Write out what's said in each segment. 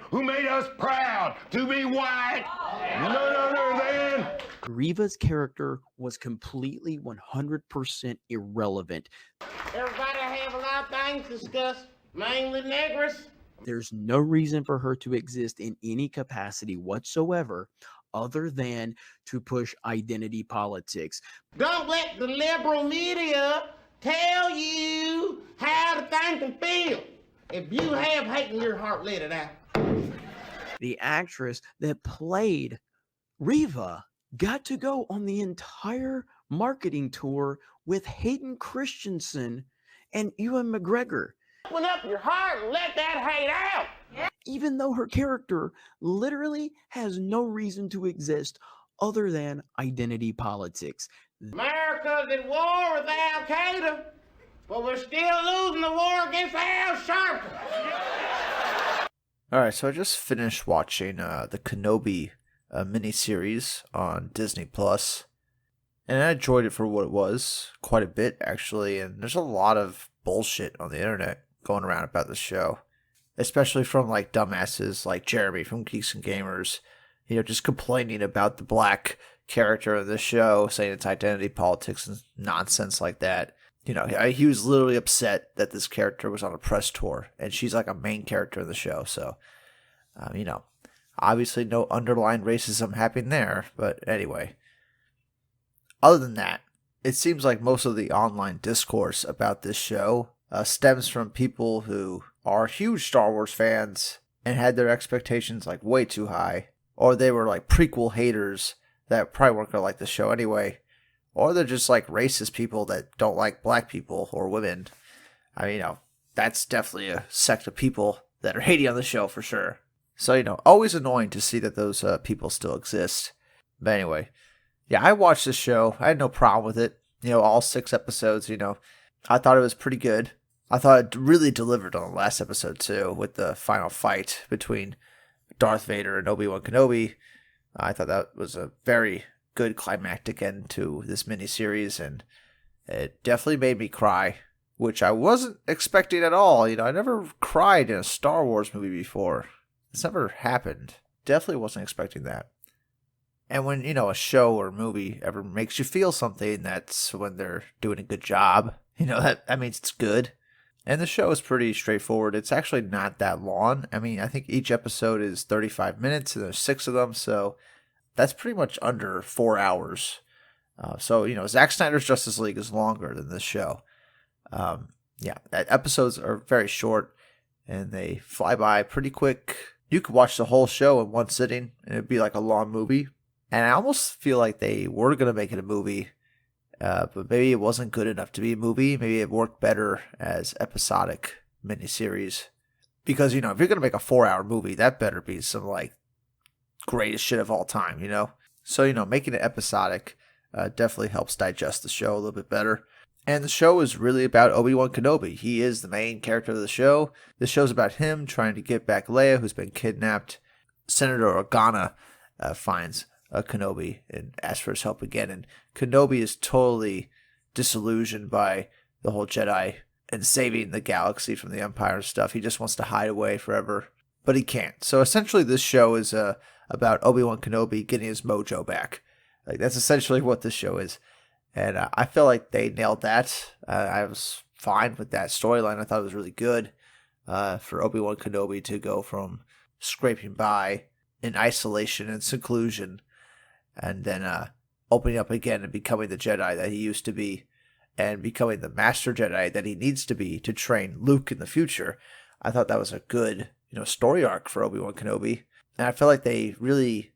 who made us proud to be white. None other than Reva's character was completely 100% irrelevant. Everybody have a lot of things to discuss, mainly niggers. There's no reason for her to exist in any capacity whatsoever other than to push identity politics. Don't let the liberal media tell you how to think and feel. If you have hate in your heart, let it out. The actress that played Reva got to go on the entire marketing tour with Hayden Christensen and Ewan McGregor. Open up your heart and let that hate out. Even though her character literally has no reason to exist other than identity politics. America's at war with Al Qaeda, but we're still losing the war against Al Sharpton. Alright, so I just finished watching the Kenobi miniseries on Disney Plus, and I enjoyed it for what it was, quite a bit actually, and there's a lot of bullshit on the internet going around about this show, especially from like dumbasses like Jeremy from Geeks and Gamers, just complaining about the black character of the show, saying it's identity politics and nonsense like that. He was literally upset that this character was on a press tour, and she's like a main character in the show, so, obviously no underlying racism happening there, but anyway. Other than that, it seems like most of the online discourse about this show stems from people who are huge Star Wars fans and had their expectations like way too high, or they were like prequel haters that probably weren't going to like the show anyway, or they're just like racist people that don't like black people or women. That's definitely a sect of people that are hating on the show for sure. So, always annoying to see that those people still exist. But anyway, yeah, I watched this show. I had no problem with it. All 6 episodes, I thought it was pretty good. I thought it really delivered on the last episode too, with the final fight between Darth Vader and Obi One Kenobi. I thought that was a very good climactic end to this miniseries, and it definitely made me cry, which I wasn't expecting at all. I never cried in a Star Wars movie before. It's never happened. Definitely wasn't expecting that. And when, a show or movie ever makes you feel something, that's when they're doing a good job. That means it's good. And the show is pretty straightforward. It's actually not that long. I think each episode is 35 minutes, and there's 6 of them, so that's pretty much under 4 hours. So, Zack Snyder's Justice League is longer than this show. Episodes are very short, and they fly by pretty quick. You could watch the whole show in one sitting, and it'd be like a long movie. And I almost feel like they were going to make it a movie, but maybe it wasn't good enough to be a movie. Maybe it worked better as episodic miniseries. Because, if you're going to make a 4-hour movie, that better be some, greatest shit of all time, So, making it episodic definitely helps digest the show a little bit better. And the show is really about Obi One Kenobi. He is the main character of the show. The show's about him trying to get back Leia, who's been kidnapped. Senator Organa finds Kenobi and asks for his help again. And Kenobi is totally disillusioned by the whole Jedi and saving the galaxy from the Empire and stuff. He just wants to hide away forever, but he can't. So essentially this show is about Obi-Wan Kenobi getting his mojo back. That's essentially what this show is. And I feel like they nailed that. I was fine with that storyline. I thought it was really good for Obi-Wan Kenobi to go from scraping by in isolation and seclusion, and then opening up again and becoming the Jedi that he used to be, and becoming the Master Jedi that he needs to be to train Luke in the future. I thought that was a good, story arc for Obi-Wan Kenobi. And I feel like they really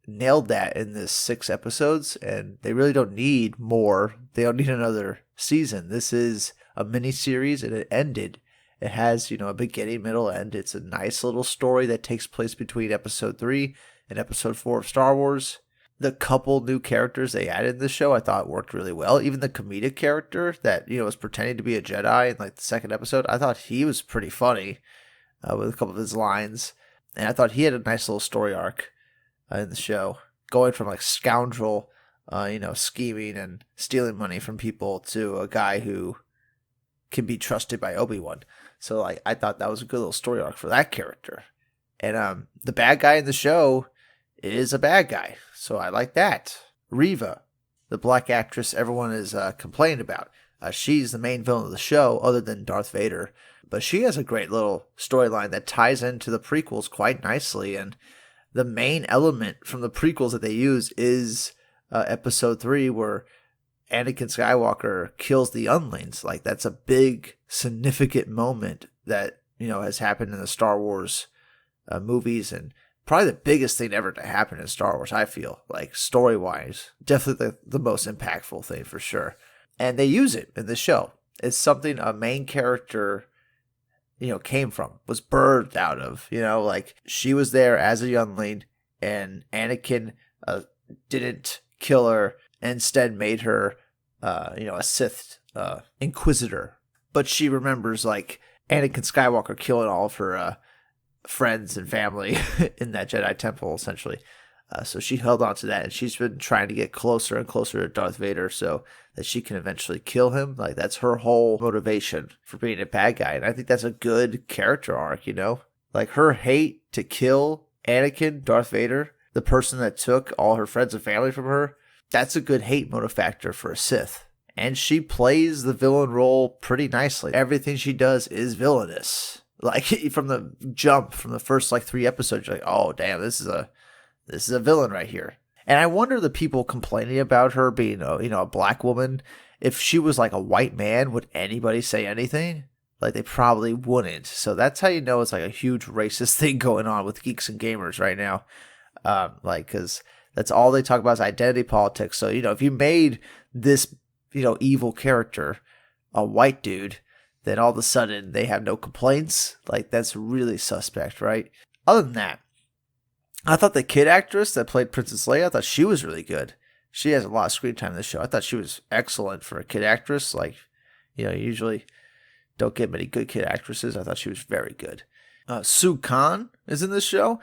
nailed that in this 6 episodes, and they really don't need more. They don't need another season. This is a mini series, and it ended. It has, a beginning, middle, end. It's a nice little story that takes place between episode 3 and episode 4 of Star Wars. The couple new characters they added in the show I thought worked really well. Even the comedic character that, was pretending to be a Jedi in the second episode, I thought he was pretty funny with a couple of his lines. And I thought he had a nice little story arc in the show, going from scoundrel, scheming and stealing money from people to a guy who can be trusted by Obi-Wan. So I thought that was a good little story arc for that character. And the bad guy in the show is a bad guy, so I like that. Reva, the black actress everyone is complaining about. She's the main villain of the show, other than Darth Vader. But she has a great little storyline that ties into the prequels quite nicely. And the main element from the prequels that they use is episode 3, where Anakin Skywalker kills the younglings. Like, that's a big, significant moment that, has happened in the Star Wars movies, and probably the biggest thing ever to happen in Star Wars, I feel. Like, story-wise, definitely the most impactful thing for sure. And they use it in the show. It's something a main character, came from, was birthed out of. Like, she was there as a youngling, and Anakin didn't kill her, instead made her, a Sith Inquisitor. But she remembers, like, Anakin Skywalker killing all of her friends and family in that Jedi temple, essentially. So she held on to that, and she's been trying to get closer and closer to Darth Vader so that she can eventually kill him. Like, that's her whole motivation for being a bad guy. And I think that's a good character arc, Like, her hate to kill Anakin, Darth Vader, the person that took all her friends and family from her, that's a good hate motive factor for a Sith. And she plays the villain role pretty nicely. Everything she does is villainous. Like, from the jump, from the first, 3 episodes, you're like, oh, damn, this is a villain right here. And I wonder the people complaining about her being a black woman, if she was like a white man, would anybody say anything? Like, they probably wouldn't. So that's how you know it's like a huge racist thing going on with geeks and gamers right now. Because that's all they talk about is identity politics. So, if you made this, evil character a white dude, then all of a sudden they have no complaints. Like, that's really suspect, right? Other than that, I thought the kid actress that played Princess Leia, I thought she was really good. She has a lot of screen time in this show. I thought she was excellent for a kid actress. Like, you usually don't get many good kid actresses. I thought she was very good. Sue Khan is in this show.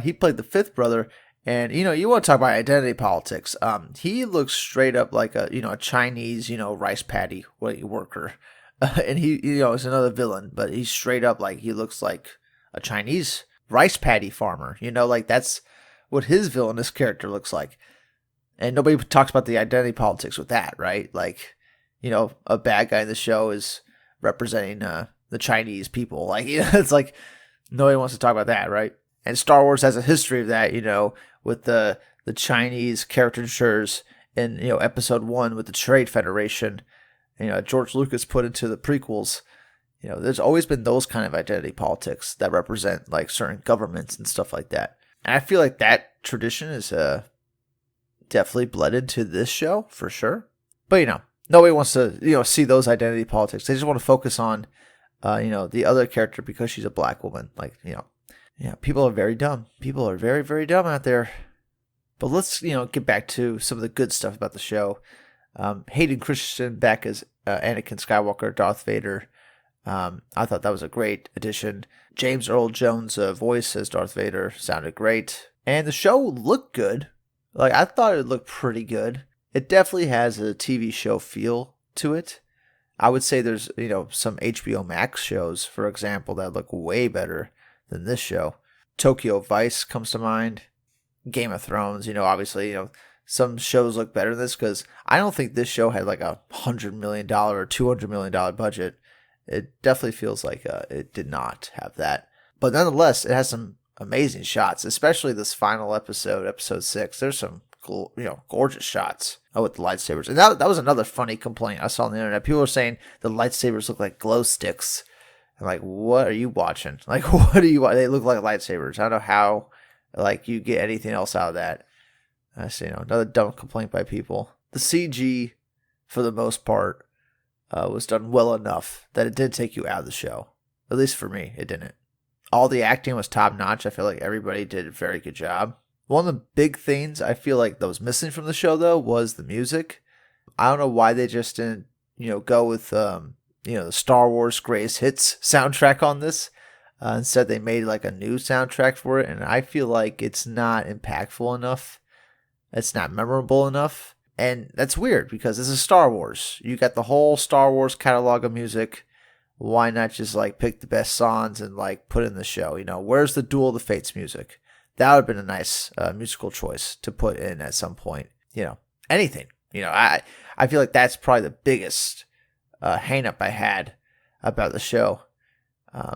He played the fifth brother. And, you want to talk about identity politics. He looks straight up like a Chinese, rice paddy worker. And he, is another villain, but he's straight up like he looks like a Chinese rice paddy farmer. Like, that's what his villainous character looks like. And nobody talks about the identity politics with that, right? Like, a bad guy in the show is representing the Chinese people. Like, it's like nobody wants to talk about that, right? And Star Wars has a history of that, with the Chinese caricatures in, episode 1 with the Trade Federation, George Lucas put into the prequels. There's always been those kind of identity politics that represent like certain governments and stuff like that. And I feel like that tradition is definitely bled into this show for sure. But nobody wants to see those identity politics. They just want to focus on the other character because she's a black woman. Like, people are very dumb. People are very, very dumb out there. But let's get back to some of the good stuff about the show. Hayden Christensen back as Anakin Skywalker, Darth Vader. I thought that was a great addition. James Earl Jones' voice as Darth Vader sounded great. And the show looked good. Like, I thought it looked pretty good. It definitely has a TV show feel to it. I would say there's, some HBO Max shows, for example, that look way better than this show. Tokyo Vice comes to mind. Game of Thrones, obviously, some shows look better than this because I don't think this show had like a $100 million or $200 million budget. It definitely feels like it did not have that. But nonetheless, it has some amazing shots, especially this final episode, episode 6. There's some cool, gorgeous shots with the lightsabers. And that was another funny complaint I saw on the internet. People were saying the lightsabers look like glow sticks. I'm like, what are you watching? Like, what are you watching? They look like lightsabers. I don't know how, you get anything else out of that. I see, another dumb complaint by people. The CG, for the most part, was done well enough that it did take you out of the show. At least for me, it didn't. All the acting was top notch. I feel like everybody did a very good job. One of the big things I feel like that was missing from the show, though, was the music. I don't know why they just didn't, go with, the Star Wars Greatest Hits soundtrack on this. Instead, they made like a new soundtrack for it, and I feel like it's not impactful enough. It's not memorable enough. And that's weird because this is Star Wars. You got the whole Star Wars catalog of music why not just like pick the best songs and like put in the show? You know, where's the Duel of the Fates music? That would have been a nice musical choice to put in at some point. You know, anything. You know, I feel like that's probably the biggest hang up I had about the show.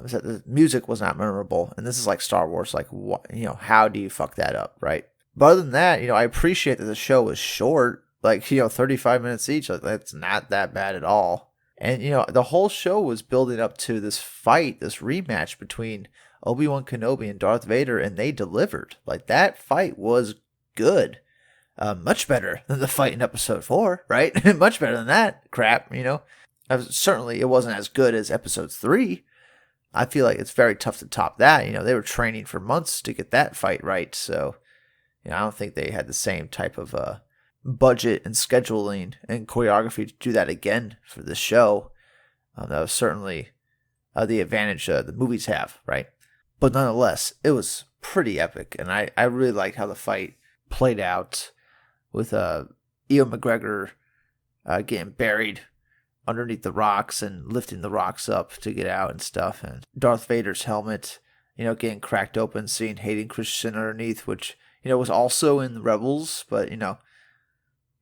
Is that the music was not memorable, and this is like Star Wars. Like, what, you know, how do you fuck that up, right? But other than that, you know, I appreciate that the show was short, like, you know, 35 minutes each. Like, that's not that bad at all. And you know, the whole show was building up to this fight, this rematch between Obi Wan Kenobi and Darth Vader, and they delivered. Like, that fight was good, much better than the fight in Episode 4, right? Much better than that crap, you know. Certainly, it wasn't as good as Episode 3. I feel like it's very tough to top that. You know, they were training for months to get that fight right. So, you know, I don't think they had the same type of budget and scheduling and choreography to do that again for the show. That was certainly the advantage the movies have, right? But nonetheless, it was pretty epic. And I really liked how the fight played out with Ewan McGregor getting buried underneath the rocks and lifting the rocks up to get out and stuff, and Darth Vader's helmet, you know, getting cracked open, seeing Hayden Christensen underneath, which, you know, was also in the Rebels. But, you know,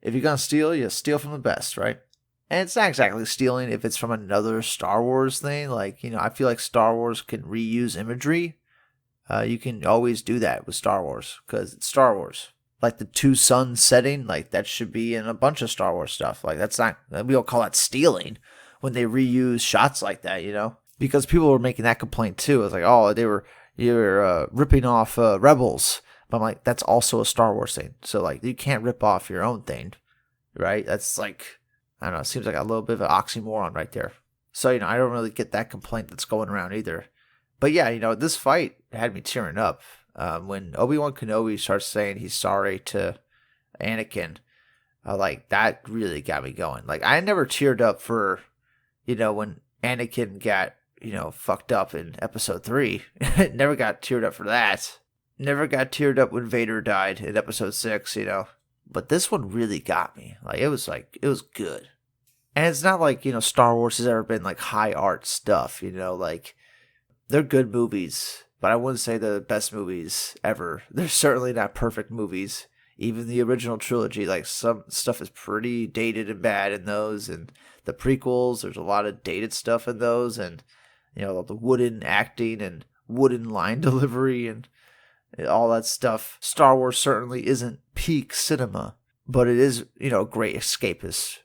if you're gonna steal, you steal from the best, right? And it's not exactly stealing if it's from another Star Wars thing. Like, you know, I feel like Star Wars can reuse imagery. You can always do that with Star Wars because it's Star Wars. Like the two suns setting, like that should be in a bunch of Star Wars stuff. Like, that's not, we don't call that stealing when they reuse shots like that, you know? Because people were making that complaint too. It's like, oh, you were ripping off Rebels. But I'm like, that's also a Star Wars thing. So like, you can't rip off your own thing, right? That's like, I don't know, it seems like a little bit of an oxymoron right there. So, you know, I don't really get that complaint that's going around either. But yeah, you know, this fight had me tearing up. When Obi-Wan Kenobi starts saying he's sorry to Anakin, like, that really got me going. Like, I never teared up for, you know, when Anakin got, you know, fucked up in Episode 3. Never got teared up for that. Never got teared up when Vader died in Episode 6, you know. But this one really got me. Like, it was good. And it's not like, you know, Star Wars has ever been like high art stuff, you know, like, they're good movies. But I wouldn't say they're the best movies ever. They're certainly not perfect movies. Even the original trilogy, like, some stuff is pretty dated and bad in those. And the prequels, there's a lot of dated stuff in those. And, you know, the wooden acting and wooden line delivery and all that stuff. Star Wars certainly isn't peak cinema. But it is, you know, great escapist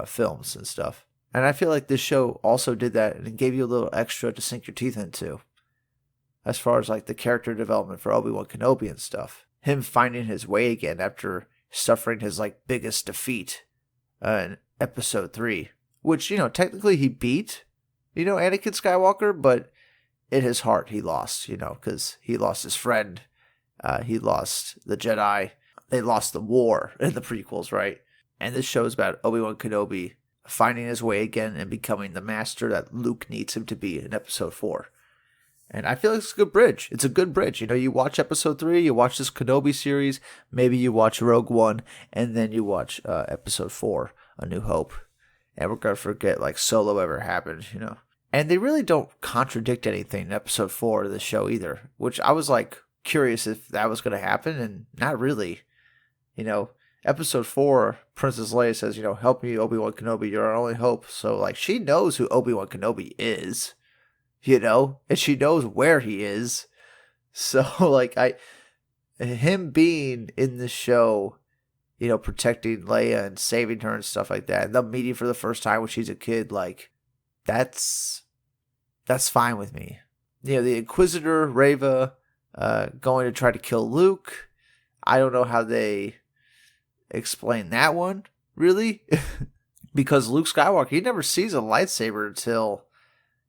films and stuff. And I feel like this show also did that and gave you a little extra to sink your teeth into. As far as like the character development for Obi Wan Kenobi and stuff. Him finding his way again after suffering his like biggest defeat in Episode 3. Which, you know, technically he beat, you know, Anakin Skywalker, but in his heart he lost, you know, because he lost his friend. He lost the Jedi. They lost the war in the prequels, right? And this show is about Obi Wan Kenobi finding his way again and becoming the master that Luke needs him to be in Episode 4. And I feel like it's a good bridge. It's a good bridge. You know, you watch Episode 3, you watch this Kenobi series, maybe you watch Rogue One, and then you watch Episode 4, A New Hope. And we're going to forget, like, Solo ever happened, you know. And they really don't contradict anything in Episode 4 of the show either, which I was, like, curious if that was going to happen, and not really. You know, Episode 4, Princess Leia says, you know, help me, Obi-Wan Kenobi, you're our only hope. So, like, she knows who Obi-Wan Kenobi is. You know, and she knows where he is. So, like, him being in the show, you know, protecting Leia and saving her and stuff like that, and them meeting for the first time when she's a kid, like, that's fine with me. You know, the Inquisitor, Reva, going to try to kill Luke. I don't know how they explain that one, really. Because Luke Skywalker, he never sees a lightsaber until,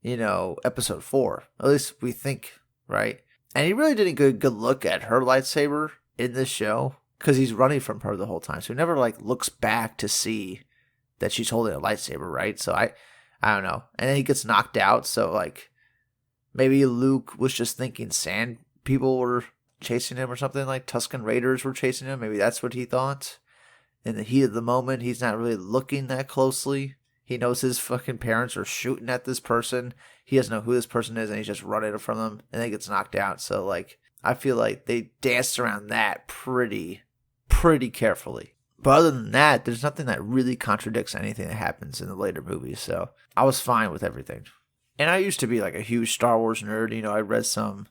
you know, Episode 4. At least we think, right? And he really didn't get a good look at her lightsaber in this show because he's running from her the whole time. So he never, like, looks back to see that she's holding a lightsaber, right? So I don't know. And then he gets knocked out. So, like, maybe Luke was just thinking sand people were chasing him or something, like Tusken Raiders were chasing him. Maybe that's what he thought. In the heat of the moment, he's not really looking that closely. He knows his fucking parents are shooting at this person. He doesn't know who this person is, and he's just running from them, and then he gets knocked out. So, like, I feel like they danced around that pretty carefully. But other than that, there's nothing that really contradicts anything that happens in the later movies. So I was fine with everything. And I used to be like a huge Star Wars nerd. You know, I read some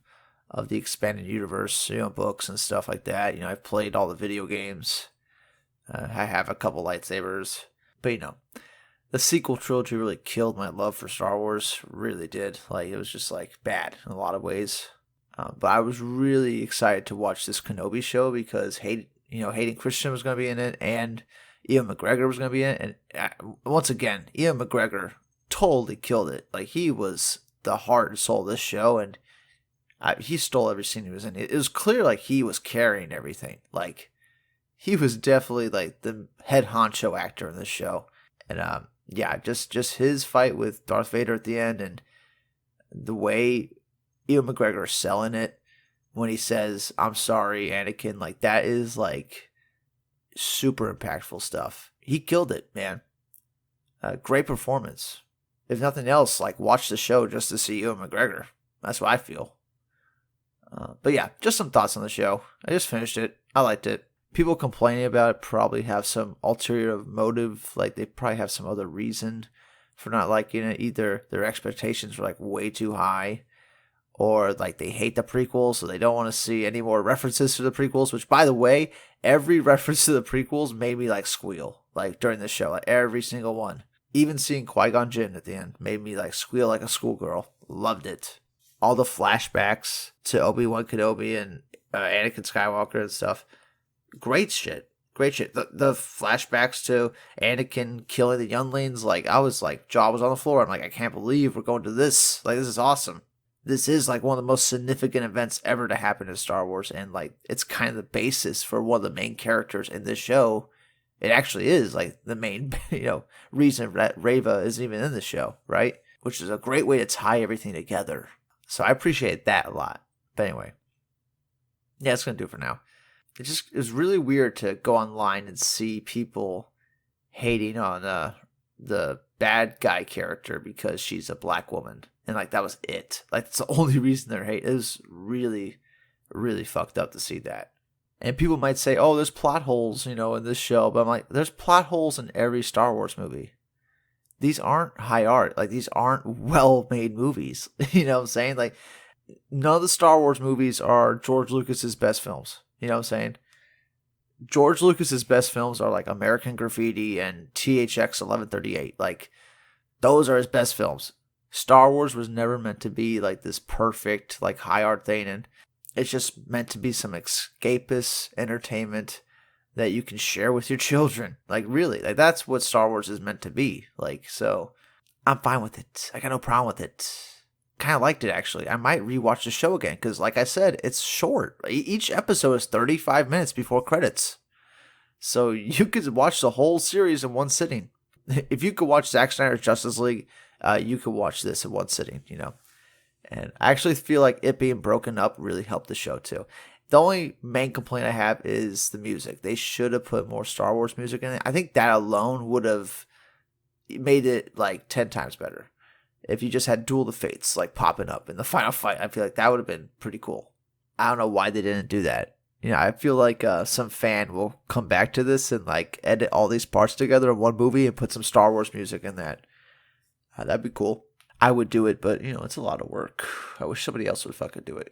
of the expanded universe, books and stuff like that. You know, I've played all the video games. I have a couple lightsabers. But, the sequel trilogy really killed my love for Star Wars. Really did. Like, it was just, like, bad in a lot of ways. But I was really excited to watch this Kenobi show because Hayden Christensen was going to be in it, and Ewan McGregor was going to be in it. And once again, Ewan McGregor totally killed it. Like, he was the heart and soul of this show, and he stole every scene he was in. It was clear, like, he was carrying everything. Like, he was definitely, like, the head honcho actor in this show. And, just his fight with Darth Vader at the end, and the way Ewan McGregor is selling it when he says, "I'm sorry, Anakin," like, that is, like, super impactful stuff. He killed it, man. Great performance. If nothing else, like, watch the show just to see Ewan McGregor. That's what I feel. But yeah, just some thoughts on the show. I just finished it. I liked it. People complaining about it probably have some ulterior motive. Like, they probably have some other reason for not liking it. Either their expectations were, like, way too high, or, like, they hate the prequels, so they don't want to see any more references to the prequels. Which, by the way, every reference to the prequels made me, like, squeal, like, during the show. Like, every single one. Even seeing Qui-Gon Jinn at the end made me, like, squeal like a schoolgirl. Loved it. All the flashbacks to Obi One Kenobi and Anakin Skywalker and stuff. Great shit. Great shit. The flashbacks to Anakin killing the younglings, like, I was like, jaw was on the floor. I'm like, I can't believe we're going to this. Like, this is awesome. This is, like, one of the most significant events ever to happen in Star Wars. And, like, it's kind of the basis for one of the main characters in this show. It actually is, like, the main, reason that Reva isn't even in the show, right? Which is a great way to tie everything together. So I appreciate that a lot. But anyway. Yeah, that's going to do it for now. It was really weird to go online and see people hating on the bad guy character because she's a black woman. And, like, that was it. Like, it's the only reason they're hating. It was really, really fucked up to see that. And people might say, oh, there's plot holes, in this show. But I'm like, there's plot holes in every Star Wars movie. These aren't high art. Like, these aren't well-made movies. You know what I'm saying? Like, none of the Star Wars movies are George Lucas's best films. You know what I'm saying? George Lucas's best films are, like, American Graffiti and THX 1138. Like, those are his best films. Star Wars was never meant to be, like, this perfect, like, high art thing. And it's just meant to be some escapist entertainment that you can share with your children. Like, really, like, that's what Star Wars is meant to be. Like, so I'm fine with it. I got no problem with it. Kind of liked it, actually. I might rewatch the show again because, like I said, it's short. Each episode is 35 minutes before credits. So you could watch the whole series in one sitting. If you could watch Zack Snyder's Justice League, you could watch this in one sitting, And I actually feel like it being broken up really helped the show, too. The only main complaint I have is the music. They should have put more Star Wars music in it. I think that alone would have made it, like, 10 times better. If you just had Duel of the Fates, like, popping up in the final fight, I feel like that would have been pretty cool. I don't know why they didn't do that. I feel like some fan will come back to this and, like, edit all these parts together in one movie and put some Star Wars music in that. That'd be cool. I would do it, but, it's a lot of work. I wish somebody else would fucking do it,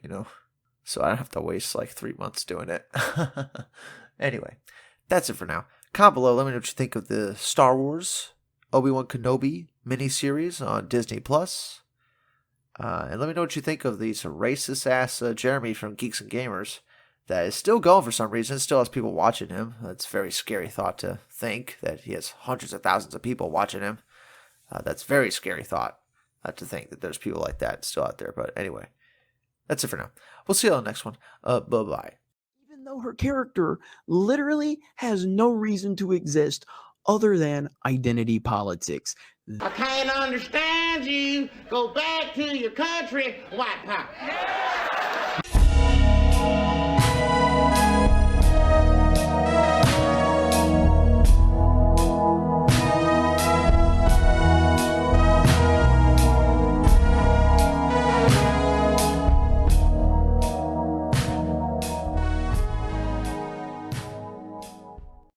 So I don't have to waste, like, 3 months doing it. Anyway, that's it for now. Comment below, let me know what you think of the Star Wars Obi One Kenobi miniseries on Disney+. And let me know what you think of these racist-ass Jeremy from Geeks and Gamers that is still going for some reason. Still has people watching him. That's a very scary thought to think that he has hundreds of thousands of people watching him. That's a very scary thought to think that there's people like that still out there. But anyway, that's it for now. We'll see you on the next one. Bye-bye. Even though her character literally has no reason to exist other than identity politics. I can't understand you. Go back to your country, white power.